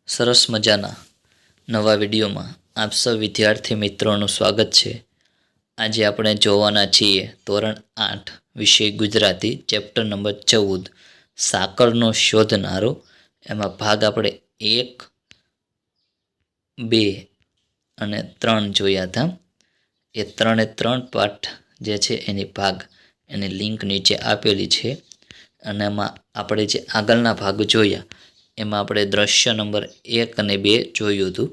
સરસ મજાના નવા વિડીયોમાં આપ સૌ વિદ્યાર્થી મિત્રોનું સ્વાગત છે। આજે આપણે જોવાના છીએ ધોરણ 8 વિષય ગુજરાતી ચેપ્ટર નંબર 14 સાકરનો શોધનારો। એમાં ભાગ આપણે 1, 2 અને 3 જોયા હતા। એ 3 પાઠ જે છે એની ભાગ એની લિંક નીચે આપેલી છે અને એમાં આપણે જે આગળના ભાગ જોયા એમાં આપણે દ્રશ્ય નંબર 1 અને 2 જોયું હતું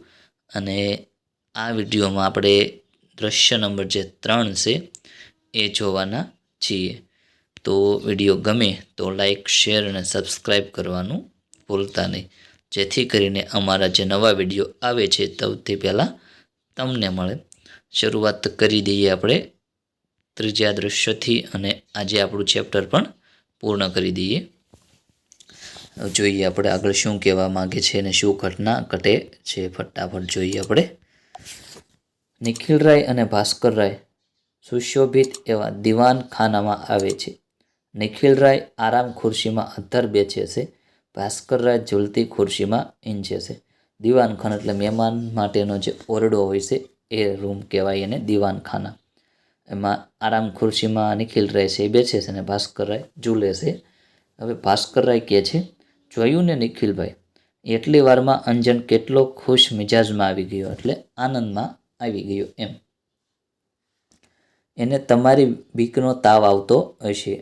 અને આ વિડીયોમાં આપણે દ્રશ્ય નંબર જે 3 છે એ જોવાના છીએ। તો વિડીયો ગમે તો લાઈક, શેર અને સબસ્ક્રાઈબ કરવાનું ભૂલતા નહીં, જેથી કરીને અમારા જે નવા વિડીયો આવે છે સૌથી પહેલાં તમને મળે। શરૂઆત કરી દઈએ આપણે ત્રીજા દ્રશ્યથી અને આજે આપણું ચેપ્ટર પણ પૂર્ણ કરી દઈએ। જોઈએ આપણે આગળ શું કહેવા માંગે છે અને શું ઘટના ઘટે છે, ફટાફટ જોઈએ આપણે। નિખિલરાય અને ભાસ્કરરાય સુશોભિત એવા દીવાનખાનામાં આવે છે। નિખિલરાય આરામ ખુરશીમાં અધ્ધર બેસે છે, ભાસ્કરરાય ઝૂલતી ખુરશીમાં ઈંચે છે। દીવાનખાના એટલે મહેમાન માટેનો જે ઓરડો હોય છે એ રૂમ કહેવાય એને દીવાનખાના। એમાં આરામ ખુરશીમાં નિખિલરાય છે એ બેસે છે અને ભાસ્કરરાય ઝૂલે છે। હવે ભાસ્કરરાય કહે છે, જોયું ને નિખિલભાઈ, એટલી વારમાં અંજન કેટલો ખુશ મિજાજમાં આવી ગયો, એટલે આનંદમાં આવી ગયો એમ। એને તમારી બીકનો તાવ આવતો હશે।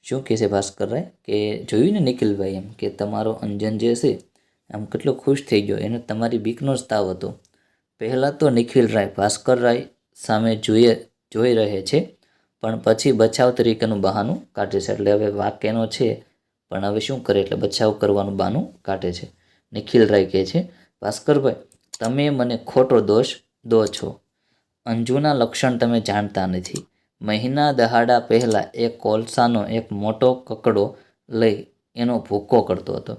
શું કહે છે ભાસ્કરરાય કે જોયું ને નિખિલભાઈ એમ કે તમારો અંજન જે છે આમ કેટલો ખુશ થઈ ગયો, એને તમારી બીકનો જ તાવ હતો। પહેલાં તો નિખિલરાય ભાસ્કરરાય સામે જોઈ રહે છે, પણ પછી બચાવ તરીકેનું બહાનું કાઢે છે। એટલે હવે વાક એનો છે પણ હવે શું કરે એટલે બચાવ કરવાનું બહાનું કાઢે છે। નિખિલરાય કહે છે, ભાસ્કરભાઈ, તમે મને ખોટો દોષ દો છો। અંજુના લક્ષણ તમે જાણતા નથી। મહિના દહાડા પહેલાં એ કોલસાનો એક મોટો કકડો લઈ એનો ભૂકો કરતો હતો।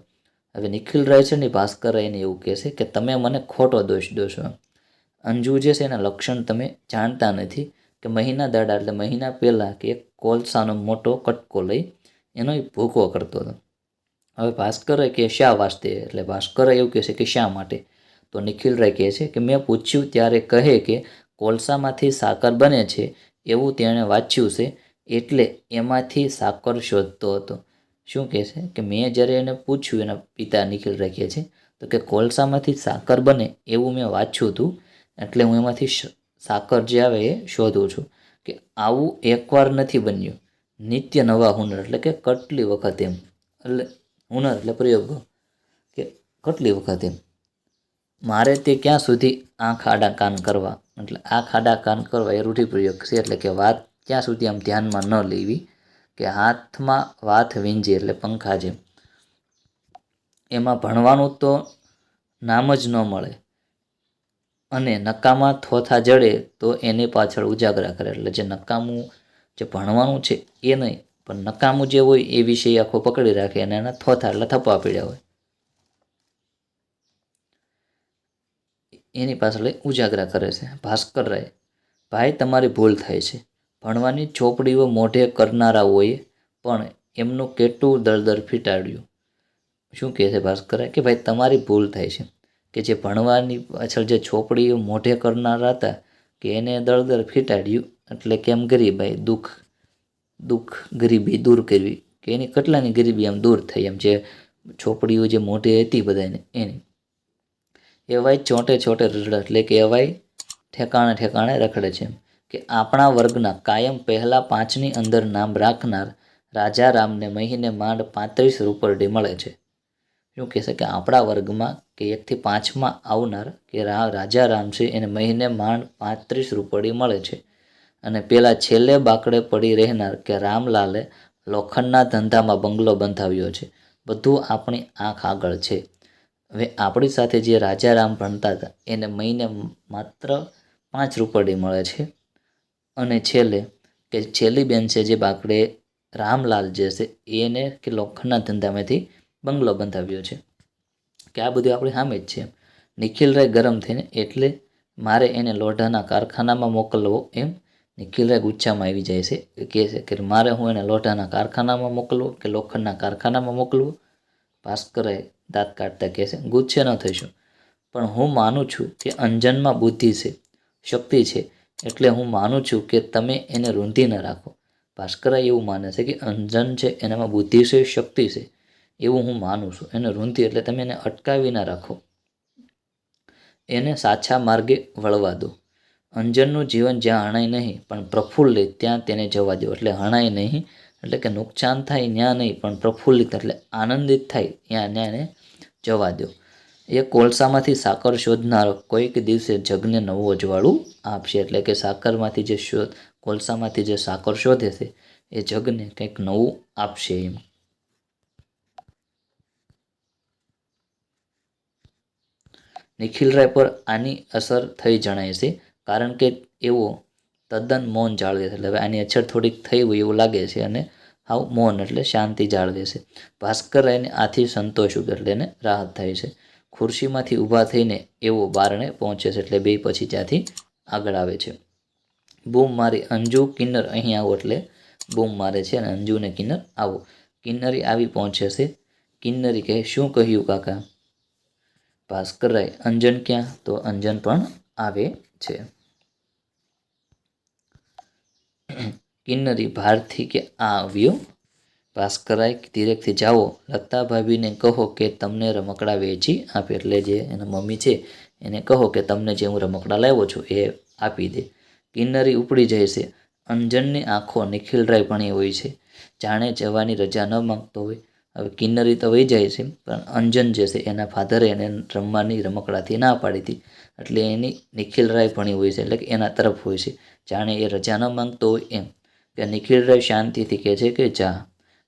હવે નિખિલરાય છે ને ભાસ્કરરાયને એવું કહે છે કે તમે મને ખોટો દોષ દો છો। અંજુ જે છે એના લક્ષણ તમે જાણતા નથી કે મહિના દાડા એટલે મહિના પહેલાં કે એક કોલસાનો મોટો કટકો લઈ એનો ભૂકો કરતો હતો। હવે ભાસ્કરરાય કહે શા વાસ્તે, એટલે ભાસ્કરરાય એવું કહે છે કે શા માટે, તો નિખિલરાય કહે છે કે મેં પૂછ્યું ત્યારે કહે કે કોલસામાંથી સાકર બને છે એવું તેણે વાંચ્યું છે, એટલે એમાંથી સાકર શોધતો હતો। શું કહે છે કે મેં જ્યારે એને પૂછ્યું, એના પિતા નિખિલરાય કહે છે તો કે કોલસામાંથી સાકર બને એવું મેં વાંચ્યું હતું, એટલે હું એમાંથી સાકર જે આવે એ શોધું છું। કે આવું એકવાર નથી બન્યું, નિત્ય નવા હુનર, એટલે કે કેટલી વખત એમ, એટલે હુનર એટલે પ્રયોગ કે કેટલી વખત એમ, મારે તે ક્યાં સુધી આંખ આડા કાન કરવા, એટલે આંખ આડા કાન કરવા એ રૂઢિપ્રયોગ છે, એટલે કે વાત ક્યાં સુધી આમ ધ્યાનમાં ન લેવી, કે હાથમાં વાથ વીંજે એટલે પંખા જેમ, એમાં ભણવાનું તો નામ જ ન મળે અને નકામા થોથા જડે તો એની પાછળ ઉજાગરા કરે, એટલે જે નકામું જે ભણવાનું છે એ નહીં પણ નકામું જે હોય એ વિષય આખો પકડી રાખે અને એના થોથા એટલે થપ્પા પીડ્યા હોય એની પાછળ ઉજાગરા કરે છે। ભાસ્કરરાય, ભાઈ તમારી ભૂલ થાય છે, ભણવાની ચોપડીઓ મોઢે કરનારાઓએ પણ એમનું કેટલું દળદર ફીટાડ્યું। શું કહે છે ભાસ્કરરાય કે ભાઈ તમારી ભૂલ થાય છે, કે જે ભણવાની પાછળ જે ચોપડીઓ મોઢે કરનારા હતા કે એને દળદર ફીટાડ્યું, એટલે કેમ ગરીબાઈ દુઃખ ગરીબી દૂર કરવી, કે એની કેટલાની ગરીબી આમ દૂર થઈ, એમ જે ચોપડીઓ જે મોઢે હતી બધાને એની। એવાય ચોંટે ચોંટે રખડે, એટલે કે એવાય ઠેકાણે ઠેકાણે રખડે છે, કે આપણા વર્ગના કાયમ પહેલાં 5ની અંદર નામ રાખનાર રાજારામને મહિને માંડ 35 રૂપરડી મળે છે। શું કહે છે કે આપણા વર્ગમાં કે 1 થી 5માં આવનાર કે રાજારામ છે એને મહિને માંડ 35 રૂપરડી મળે છે, અને પેલા છેલ્લે બાકડે પડી રહેનાર કે રામલાલે લોખંડના ધંધામાં બંગલો બંધાવ્યો છે। બધું આપણી આંખ આગળ છે। હવે આપણી સાથે જે રાજારામ ભણતા હતા એને મહિને માત્ર 5 રૂપરડી મળે છે, અને છેલ્લે કે છેલ્લી બેન છે જે બાકડે રામલાલ જે છે એને કે લોખંડના ધંધામાંથી બંગલો બંધાવ્યો છે, કે આ બધું આપણી સામે જ છે। નિખિલરાય ગરમ થઈને એટલે મારે એને લોઢાના કારખાનામાં મોકલવો એમ, નિખિલરાય ગુચ્છામાં આવી જાય છે, કહે છે કે મારે હું એને લોઢાના કારખાનામાં મોકલવો કે લોખંડના કારખાનામાં મોકલવો, ભાસ્કરે દાંત કાઢતા કહે છે, ગુસ્સે ન થઈશું, પણ હું માનું છું કે અંજનમાં બુદ્ધિ છે, શક્તિ છે, એટલે હું માનું છું કે તમે એને રૂંધી ન રાખો. ભાસ્કર એવું માને છે કે અંજન છે એનામાં બુદ્ધિ છે, શક્તિ છે, એવું હું માનું છું. એને રૂંધી એટલે તમે એને અટકાવી ના રાખો, એને સાચા માર્ગે વળવા દો. અંજનનું જીવન જ્યાં હણાય નહીં પણ પ્રફુલ્લિત ત્યાં તેને જવા દો. એટલે હણાય નહીં એટલે કે નુકસાન થાય ત્યાં નહીં, પણ પ્રફુલ્લિત એટલે આનંદિત થાય ત્યાં એને જવા દો. એ કોલસામાંથી સાકર શોધનાર કોઈક દિવસે જગને નવું અજવાળું આપશે. એટલે કે સાકરમાંથી જે કોલસામાંથી જે સાકર શોધે છે એ જગને કંઈક નવું આપશે એમ. નિખિલરાય પર આની અસર થઈ જણાય છે, કારણ કે એવો તદ્દન મૌન જાળવે છે. એટલે હવે આની અસર થોડીક થઈ હોય એવું લાગે છે અને હાવ મૌન એટલે શાંતિ જાળવે છે. ભાસ્કરરાયને આથી સંતોષ ઉગે એટલે એને રાહત થાય છે. ખુરશીમાંથી ઊભા થઈને એવો બારણે પહોંચે છે. એટલે બે પછી ત્યાંથી આગળ આવે છે. બૂમ મારી, અંજુ કિન્નર અહીં આવો, એટલે બૂમ મારે છે અને અંજુ ને કિન્નર આવો. કિન્નરી આવી પહોંચે છે. કિન્નરી કહે, શું કહ્યું કાકા? ભાસ્કરરાય, અંજન ક્યાં? તો અંજન પણ આવે છે. કિન્નરી ભારથી કે આ આવ્યો. ભાસ્કરરાય ધીરેકથી જાઓ, લતા ભાભીને કહો કે તમને રમકડા વેચી આપે. એટલે જે એના મમ્મી છે એને કહો કે તમને જે હું રમકડા લાવ્યો છું એ આપી દે. કિન્નરી ઉપડી જાય છે. અંજનની આંખો નિખિલરાય ભણી હોય છે, જાણે જવાની રજા ન માંગતો હોય. હવે કિન્નરી તો વહી જાય છે, પણ અંજન જે છે એના ફાધરે એને રમવાની રમકડાથી ના પાડી હતી, એટલે એની નિખિલરાય ભણી હોય છે, એટલે કે એના તરફ હોય છે, જાણે એ રજા ન માંગતો હોય એમ. કે નિખિલરાય શાંતિથી કહે છે કે જા.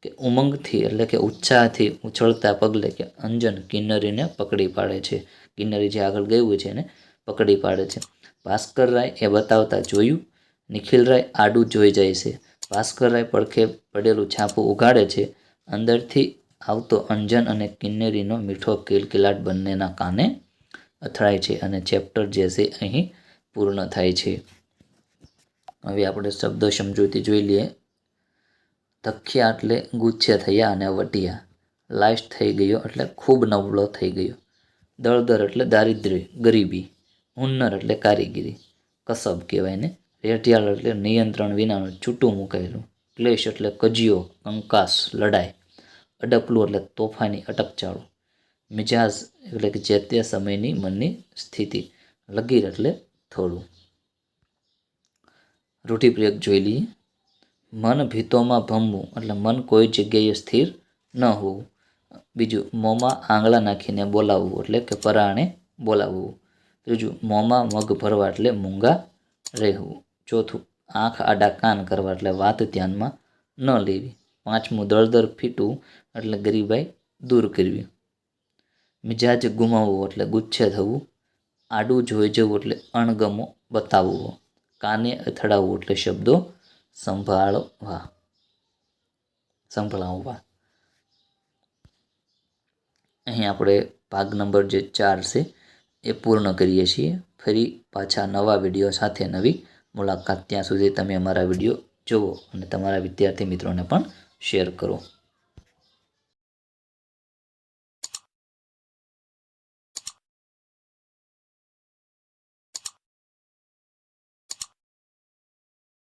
કે ઉમંગથી એટલે કે ઉત્સાહથી ઉછળતા પગલે કે અંજન કિન્નરીને પકડી પાડે છે. કિન્નરી જે આગળ ગયું હોય છે એને પકડી પાડે છે. ભાસ્કરરાય એ બતાવતા જોયું. નિખિલરાય આડું જોઈ જાય છે. ભાસ્કરરાય પડખે પડેલું છાપું ઉગાડે છે. અંદરથી આવતો અંજન અને કિન્નરીનો મીઠો કિલકિલાટ બંનેના કાને અથડાય છે અને ચેપ્ટર જે છે અહીં પૂર્ણ થાય છે. હવે આપણે શબ્દો સમજૂતી જોઈ લઈએ. ધખ્યા એટલે ગુચ્છે થયા અને વટ્યા. લાશ થઈ ગયો એટલે ખૂબ નબળો થઈ ગયો. દળદર એટલે દારિદ્ર્ય, ગરીબી. હુન્નર એટલે કારીગીરી, કસબ કહેવાય ને. રેઢિયાળ એટલે નિયંત્રણ વિનાનું, છૂટું મુકાયેલું. ક્લેશ એટલે કજિયો, કંકાસ, લડાઈ. અડપલું એટલે તોફાની, અટકચાળું. મિજાજ એટલે કે જે તે સમયની મનની સ્થિતિ. લગીર એટલે થોડું. રૂઢિપ્રયોગ જોઈ લઈએ. મન ભીતોમાં ભમવું એટલે મન કોઈ જગ્યાએ સ્થિર ન હોવું. બીજું, મોંમાં આંગળા નાખીને બોલાવવું એટલે કે પરાણે બોલાવવું. ત્રીજું, મોંમાં મગ ભરવા એટલે મૂંગા રહેવું. ચોથું, આંખ આડા કાન કરવા એટલે વાત ધ્યાનમાં ન લેવી. પાંચમું, દળદર ફીટવું એટલે ગરીબાઈ દૂર કરવી. મિજાજ ગુમાવવો એટલે ગુચ્છે થવું. આડું જોઈ જવું એટલે અણગમો બતાવવો. કાને અથડાવવું એટલે શબ્દો સંભળાવવા. અહીં આપણે ભાગ નંબર જે 4 છે એ પૂર્ણ કરીએ છીએ. ફરી પાછા નવા વિડીયો સાથે નવી મુલાકાત. ત્યાં સુધી તમે અમારા વિડીયો જુઓ અને તમારા વિદ્યાર્થી મિત્રોને પણ શેર કરો.